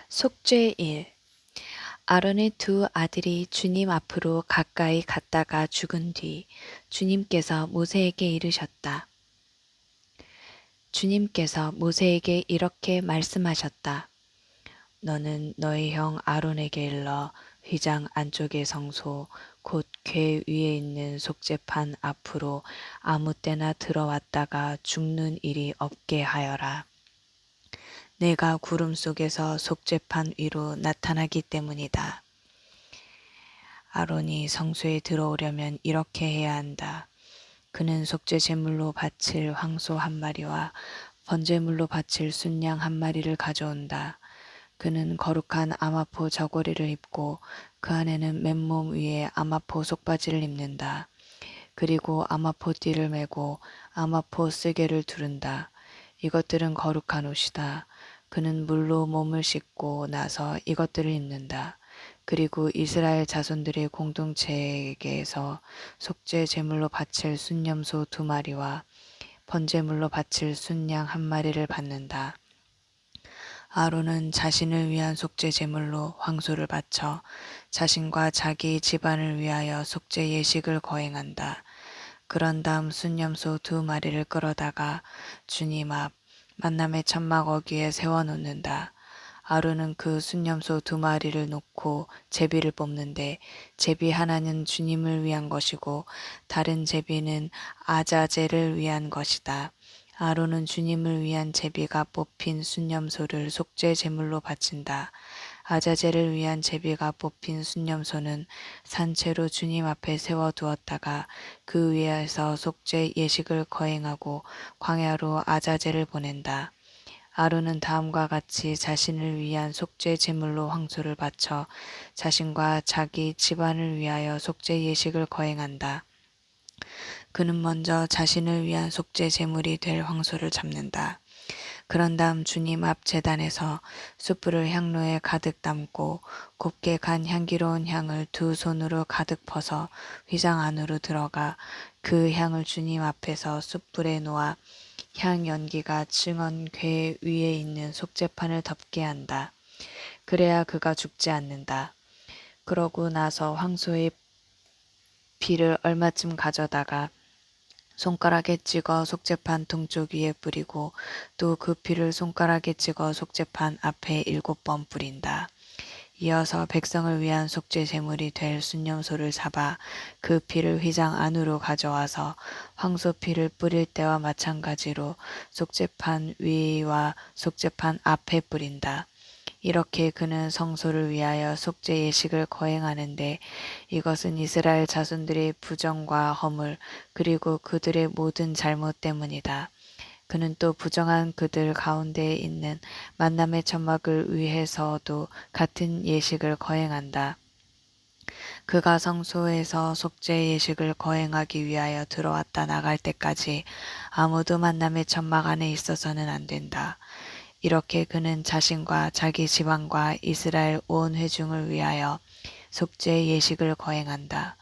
속죄 일. 아론의 두 아들이 주님 앞으로 가까이 갔다가 죽은 뒤 주님께서 모세에게 이르셨다. 주님께서 모세에게 이렇게 말씀하셨다. 너는 너희 형 아론에게 일러 휘장 안쪽의 성소 곧 궤 위에 있는 속죄판 앞으로 아무 때나 들어왔다가 죽는 일이 없게 하여라. 내가 구름 속에서 속죄판 위로 나타나기 때문이다. 아론이 성소에 들어오려면 이렇게 해야 한다. 그는 속죄 제물로 바칠 황소 한 마리와 번제물로 바칠 순양 한 마리를 가져온다. 그는 거룩한 아마포 저고리를 입고 그 안에는 맨몸 위에 아마포 속바지를 입는다. 그리고 아마포 띠를 메고 아마포 쓰개를 두른다. 이것들은 거룩한 옷이다. 그는 물로 몸을 씻고 나서 이것들을 입는다. 그리고 이스라엘 자손들의 공동체에게서 속죄 제물로 바칠 순염소 2마리와 번제물로 바칠 순양 1마리를 받는다. 아론은 자신을 위한 속죄 제물로 황소를 바쳐 자신과 자기 집안을 위하여 속죄 예식을 거행한다. 그런 다음 순염소 2마리를 끌어다가 주님 앞 만남의 천막 어귀에 세워놓는다. 아론은 그 순염소 2마리를 놓고 제비를 뽑는데 제비 하나는 주님을 위한 것이고 다른 제비는 아자젤을 위한 것이다. 아론은 주님을 위한 제비가 뽑힌 순염소를 속죄 제물로 바친다. 아자젤을 위한 제비가 뽑힌 순염소는 산채로 주님 앞에 세워두었다가 그 위에서 속죄 예식을 거행하고 광야로 아자젤을 보낸다. 아론은 다음과 같이 자신을 위한 속죄 제물로 황소를 바쳐 자신과 자기 집안을 위하여 속죄 예식을 거행한다. 그는 먼저 자신을 위한 속죄 제물이 될 황소를 잡는다. 그런 다음 주님 앞 제단에서 숯불을 향로에 가득 담고 곱게 간 향기로운 향을 2손으로 가득 퍼서 휘장 안으로 들어가 그 향을 주님 앞에서 숯불에 놓아 향 연기가 증언 궤 위에 있는 속죄판을 덮게 한다. 그래야 그가 죽지 않는다. 그러고 나서 황소의 피를 얼마쯤 가져다가 손가락에 찍어 속죄판 동쪽 위에 뿌리고 또 그 피를 손가락에 찍어 속죄판 앞에 7번 뿌린다. 이어서 백성을 위한 속죄 제물이 될 순염소를 잡아 그 피를 휘장 안으로 가져와서 황소 피를 뿌릴 때와 마찬가지로 속죄판 위와 속죄판 앞에 뿌린다. 이렇게 그는 성소를 위하여 속죄 예식을 거행하는데 이것은 이스라엘 자손들의 부정과 허물 그리고 그들의 모든 잘못 때문이다. 그는 또 부정한 그들 가운데에 있는 만남의 천막을 위해서도 같은 예식을 거행한다. 그가 성소에서 속죄 예식을 거행하기 위하여 들어왔다 나갈 때까지 아무도 만남의 천막 안에 있어서는 안 된다. 이렇게 그는 자신과 자기 집안과 이스라엘 온 회중을 위하여 속죄 예식을 거행한다.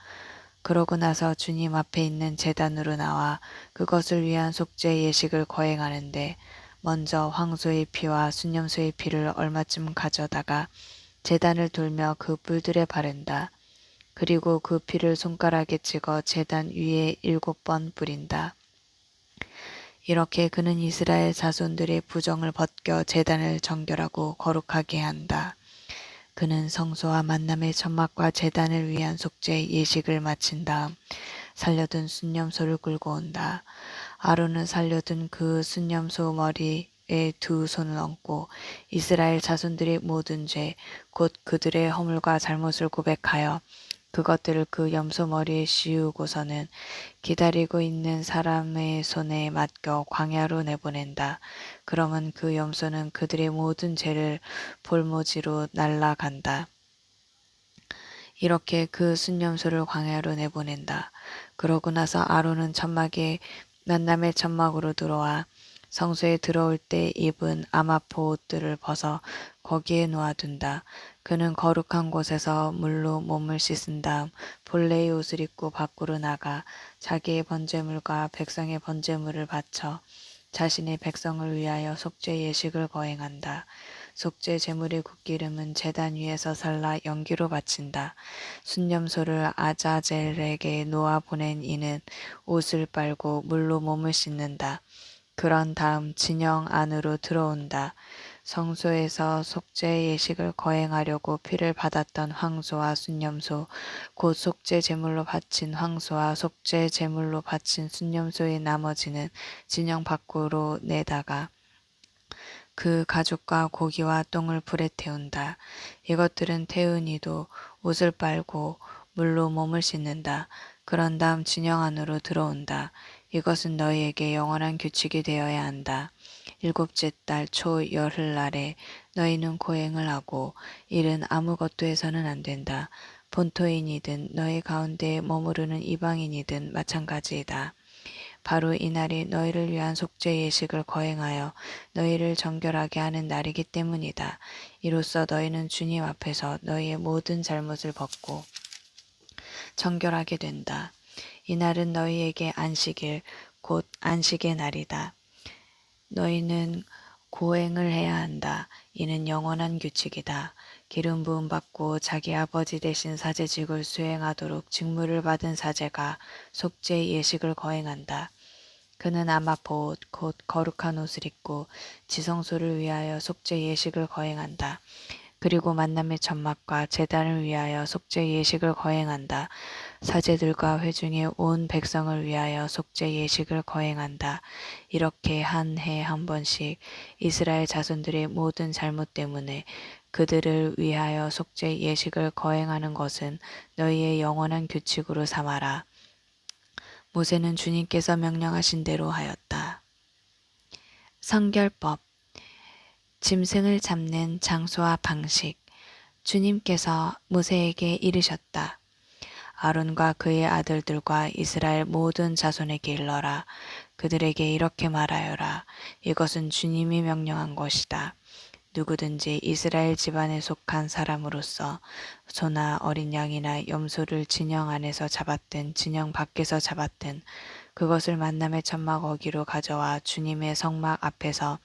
그러고 나서 주님 앞에 있는 제단으로 나와 그것을 위한 속죄 예식을 거행하는데 먼저 황소의 피와 순염소의 피를 얼마쯤 가져다가 제단을 돌며 그 뿔들에 바른다. 그리고 그 피를 손가락에 찍어 제단 위에 7번 뿌린다. 이렇게 그는 이스라엘 자손들의 부정을 벗겨 제단을 정결하고 거룩하게 한다. 그는 성소와 만남의 천막과 제단을 위한 속죄 예식을 마친 다음 살려둔 순염소를 끌고 온다. 아론은 살려둔 그 순염소 머리에 2손을 얹고 이스라엘 자손들의 모든 죄, 곧 그들의 허물과 잘못을 고백하여 그것들을 그 염소 머리에 씌우고서는 기다리고 있는 사람의 손에 맡겨 광야로 내보낸다. 그러면 그 염소는 그들의 모든 죄를 볼모지로 날아간다. 이렇게 그 순염소를 광야로 내보낸다. 그러고 나서 아론은 천막에 만남의 천막으로 들어와 성소에 들어올 때 입은 아마포 옷들을 벗어 거기에 놓아둔다. 그는 거룩한 곳에서 물로 몸을 씻은 다음 본래의 옷을 입고 밖으로 나가 자기의 번제물과 백성의 번제물을 바쳐 자신의 백성을 위하여 속죄 예식을 거행한다. 속죄 제물의 굿기름은 제단 위에서 살라 연기로 바친다. 순념소를 아자젤에게 놓아 보낸 이는 옷을 빨고 물로 몸을 씻는다. 그런 다음 진영 안으로 들어온다. 성소에서 속죄 예식을 거행하려고 피를 받았던 황소와 순념소, 곧 속죄 제물로 바친 황소와 속죄 제물로 바친 순념소의 나머지는 진영 밖으로 내다가 그 가죽과 고기와 똥을 불에 태운다. 이것들은 태운이도 옷을 빨고 물로 몸을 씻는다. 그런 다음 진영 안으로 들어온다. 이것은 너희에게 영원한 규칙이 되어야 한다. 일곱째 달 초 열흘날에 너희는 고행을 하고 일은 아무것도 해서는 안 된다. 본토인이든 너희 가운데에 머무르는 이방인이든 마찬가지이다. 바로 이날이 너희를 위한 속죄 예식을 거행하여 너희를 정결하게 하는 날이기 때문이다. 이로써 너희는 주님 앞에서 너희의 모든 잘못을 벗고 정결하게 된다. 이날은 너희에게 안식일, 곧 안식의 날이다. 너희는 고행을 해야 한다. 이는 영원한 규칙이다. 기름 부음 받고 자기 아버지 대신 사제직을 수행하도록 직무를 받은 사제가 속죄 예식을 거행한다. 그는 아마포 곧 거룩한 옷을 입고 지성소를 위하여 속죄 예식을 거행한다. 그리고 만남의 천막과 제단을 위하여 속죄 예식을 거행한다. 사제들과 회중의 온 백성을 위하여 속죄 예식을 거행한다. 이렇게 한 해 한 번씩 이스라엘 자손들의 모든 잘못 때문에 그들을 위하여 속죄 예식을 거행하는 것은 너희의 영원한 규칙으로 삼아라. 모세는 주님께서 명령하신 대로 하였다. 성결법, 짐승을 잡는 장소와 방식. 주님께서 모세에게 이르셨다. 아론과 그의 아들들과 이스라엘 모든 자손에게 일러라. 그들에게 이렇게 말하여라. 이것은 주님이 명령한 것이다. 누구든지 이스라엘 집안에 속한 사람으로서 소나 어린 양이나 염소를 진영 안에서 잡았든 진영 밖에서 잡았든 그것을 만남의 천막 어기로 가져와 주님의 성막 앞에서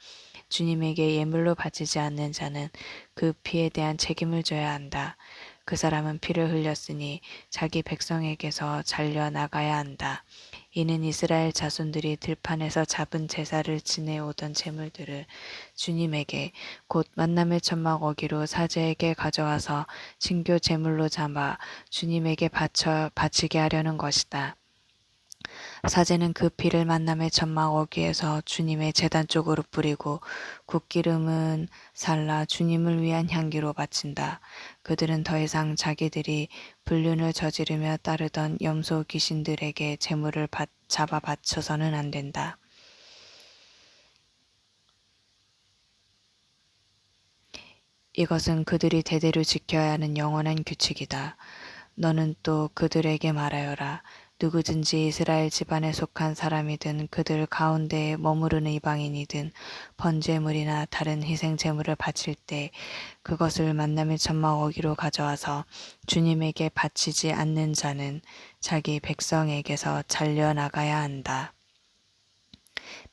주님에게 예물로 바치지 않는 자는 그 피에 대한 책임을 져야 한다. 그 사람은 피를 흘렸으니 자기 백성에게서 잘려 나가야 한다. 이는 이스라엘 자손들이 들판에서 잡은 제사를 지내오던 제물들을 주님에게 곧 만남의 천막 어기로 사제에게 가져와서 신교 제물로 삼아 주님에게 바치게 하려는 것이다. 사제는 그 피를 만남의 천막 어귀에서 주님의 제단 쪽으로 뿌리고 굿기름은 살라 주님을 위한 향기로 바친다. 그들은 더 이상 자기들이 불륜을 저지르며 따르던 염소 귀신들에게 제물을 잡아 바쳐서는 안 된다. 이것은 그들이 대대로 지켜야 하는 영원한 규칙이다. 너는 또 그들에게 말하여라. 누구든지 이스라엘 집안에 속한 사람이든 그들 가운데에 머무르는 이방인이든 번제물이나 다른 희생제물을 바칠 때 그것을 만남의 천막 어기로 가져와서 주님에게 바치지 않는 자는 자기 백성에게서 잘려나가야 한다.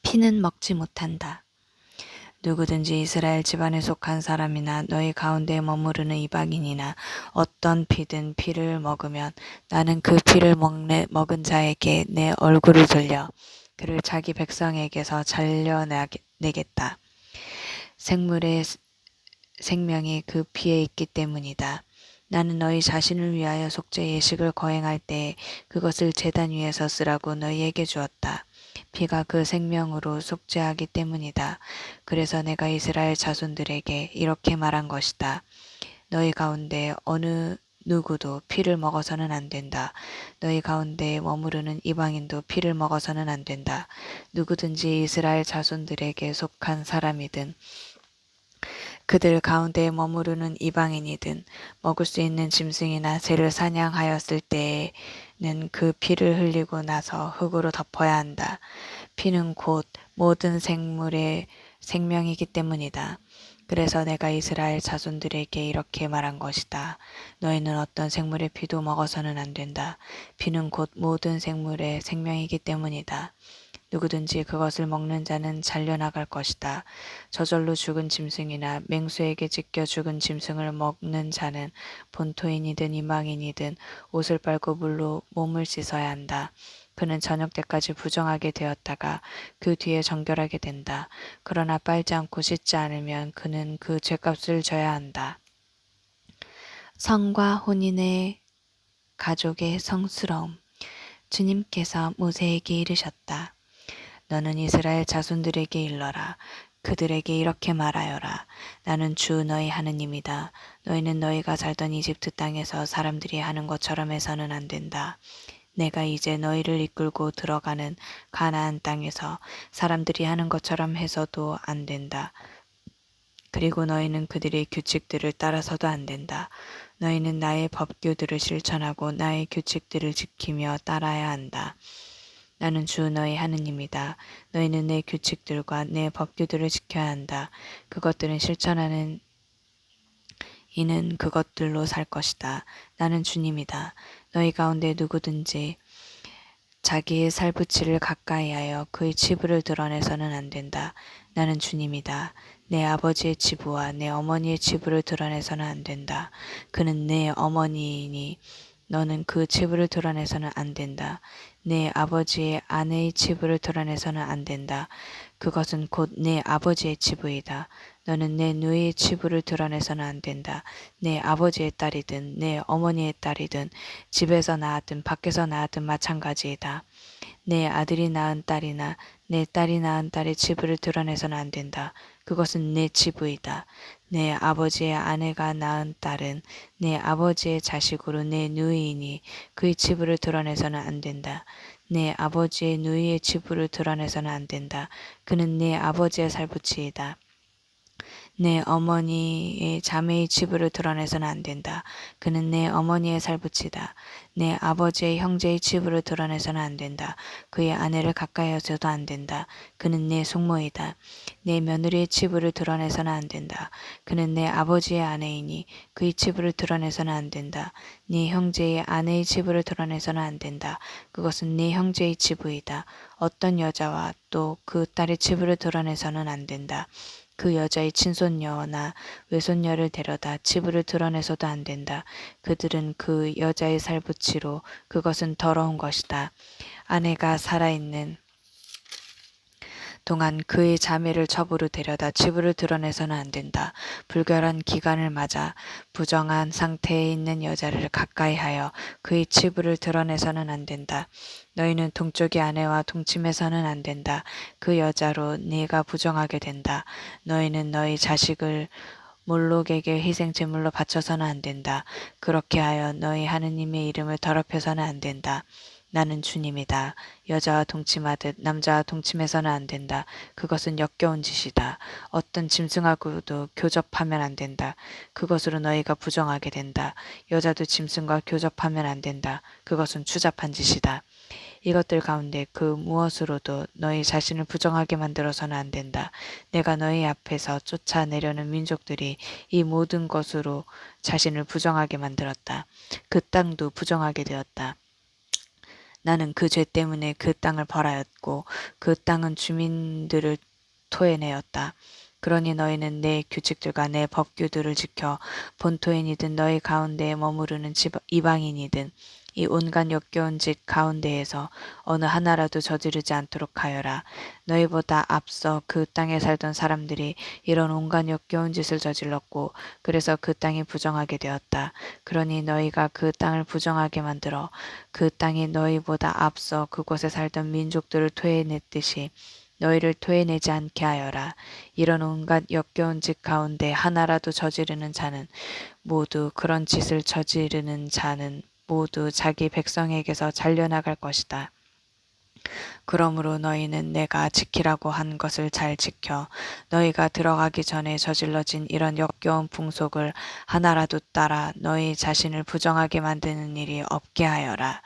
피는 먹지 못한다. 누구든지 이스라엘 집안에 속한 사람이나 너희 가운데 머무르는 이방인이나 어떤 피든 피를 먹으면 나는 그 피를 먹은 자에게 내 얼굴을 돌려 그를 자기 백성에게서 잘려내겠다. 생물의 생명이 그 피에 있기 때문이다. 나는 너희 자신을 위하여 속죄 예식을 거행할 때 그것을 제단 위에서 쓰라고 너희에게 주었다. 피가 그 생명으로 속죄하기 때문이다. 그래서 내가 이스라엘 자손들에게 이렇게 말한 것이다. 너희 가운데 어느 누구도 피를 먹어서는 안 된다. 너희 가운데 머무르는 이방인도 피를 먹어서는 안 된다. 누구든지 이스라엘 자손들에게 속한 사람이든 그들 가운데 머무르는 이방인이든 먹을 수 있는 짐승이나 새를 사냥하였을 때에는 그 피를 흘리고 나서 흙으로 덮어야 한다. 피는 곧 모든 생물의 생명이기 때문이다. 그래서 내가 이스라엘 자손들에게 이렇게 말한 것이다. 너희는 어떤 생물의 피도 먹어서는 안 된다. 피는 곧 모든 생물의 생명이기 때문이다. 누구든지 그것을 먹는 자는 잘려나갈 것이다. 저절로 죽은 짐승이나 맹수에게 찢겨 죽은 짐승을 먹는 자는 본토인이든 이방인이든 옷을 빨고 물로 몸을 씻어야 한다. 그는 저녁 때까지 부정하게 되었다가 그 뒤에 정결하게 된다. 그러나 빨지 않고 씻지 않으면 그는 그 죄값을 져야 한다. 성과 혼인의 가족의 성스러움. 주님께서 모세에게 이르셨다. 너는 이스라엘 자손들에게 일러라. 그들에게 이렇게 말하여라. 나는 주 너희 하느님이다. 너희는 너희가 살던 이집트 땅에서 사람들이 하는 것처럼 해서는 안 된다. 내가 이제 너희를 이끌고 들어가는 가나안 땅에서 사람들이 하는 것처럼 해서도 안 된다. 그리고 너희는 그들의 규칙들을 따라서도 안 된다. 너희는 나의 법규들을 실천하고 나의 규칙들을 지키며 따라야 한다. 나는 주 너희 하느님이다. 너희는 내 규칙들과 내 법규들을 지켜야 한다. 그것들은 실천하는 이는 그것들로 살 것이다. 나는 주님이다. 너희 가운데 누구든지 자기의 살붙이를 가까이하여 그의 치부를 드러내서는 안 된다. 나는 주님이다. 내 아버지의 치부와 내 어머니의 치부를 드러내서는 안 된다. 그는 내 어머니이니 너는 그 치부를 드러내서는 안 된다. 내 아버지의 아내의 치부를 드러내서는 안 된다. 그것은 곧 내 아버지의 치부이다. 너는 내 누이의 치부를 드러내서는 안 된다. 내 아버지의 딸이든 내 어머니의 딸이든 집에서 낳았든 밖에서 낳았든 마찬가지이다. 내 아들이 낳은 딸이나 내 딸이 낳은 딸의 치부를 드러내서는 안 된다. 그것은 내 치부이다. 내 아버지의 아내가 낳은 딸은 내 아버지의 자식으로 내 누이이니 그의 치부를 드러내서는 안 된다. 내 아버지의 누이의 치부를 드러내서는 안 된다. 그는 내 아버지의 살붙이이다. 내 어머니의 자매의 치부를 드러내서는 안 된다. 그는 내 어머니의 살붙이다. 내 아버지의 형제의 치부를 드러내서는 안 된다. 그의 아내를 가까이 하셔도 안 된다. 그는 내 속모이다. 내 며느리의 치부를 드러내서는 안 된다. 그는 내 아버지의 아내이니 그의 치부를 드러내서는 안 된다. 네 형제의 아내의 치부를 드러내서는 안 된다. 그것은 네 형제의 치부이다. 어떤 여자와 또 그 딸의 치부를 드러내서는 안 된다. 그 여자의 친손녀나 외손녀를 데려다 치부를 드러내서도 안 된다. 그들은 그 여자의 살붙이로 그것은 더러운 것이다. 아내가 살아있는 동안 그의 자매를 첩으로 데려다 치부를 드러내서는 안 된다. 불결한 기간을 맞아 부정한 상태에 있는 여자를 가까이 하여 그의 치부를 드러내서는 안 된다. 너희는 동쪽의 아내와 동침해서는 안 된다. 그 여자로 네가 부정하게 된다. 너희는 너희 자식을 몰록에게 희생 제물로 바쳐서는 안 된다. 그렇게 하여 너희 하느님의 이름을 더럽혀서는 안 된다. 나는 주님이다. 여자와 동침하듯 남자와 동침해서는 안 된다. 그것은 역겨운 짓이다. 어떤 짐승하고도 교접하면 안 된다. 그것으로 너희가 부정하게 된다. 여자도 짐승과 교접하면 안 된다. 그것은 추잡한 짓이다. 이것들 가운데 그 무엇으로도 너희 자신을 부정하게 만들어서는 안 된다. 내가 너희 앞에서 쫓아내려는 민족들이 이 모든 것으로 자신을 부정하게 만들었다. 그 땅도 부정하게 되었다. 나는 그 죄 때문에 그 땅을 벌하였고 그 땅은 주민들을 토해내었다. 그러니 너희는 내 규칙들과 내 법규들을 지켜 본토인이든 너희 가운데에 머무르는 이방인이든 이 온갖 역겨운 짓 가운데에서 어느 하나라도 저지르지 않도록 하여라. 너희보다 앞서 그 땅에 살던 사람들이 이런 온갖 역겨운 짓을 저질렀고 그래서 그 땅이 부정하게 되었다. 그러니 너희가 그 땅을 부정하게 만들어 그 땅이 너희보다 앞서 그곳에 살던 민족들을 토해냈듯이 너희를 토해내지 않게 하여라. 이런 온갖 역겨운 짓 가운데 하나라도 저지르는 자는 모두 그런 짓을 저지르는 자는 모두 자기 백성에게서 잘려나갈 것이다. 그러므로 너희는 내가 지키라고 한 것을 잘 지켜 너희가 들어가기 전에 저질러진 이런 역겨운 풍속을 하나라도 따라 너희 자신을 부정하게 만드는 일이 없게 하여라.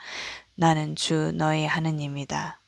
나는 주 너희 하느님이다.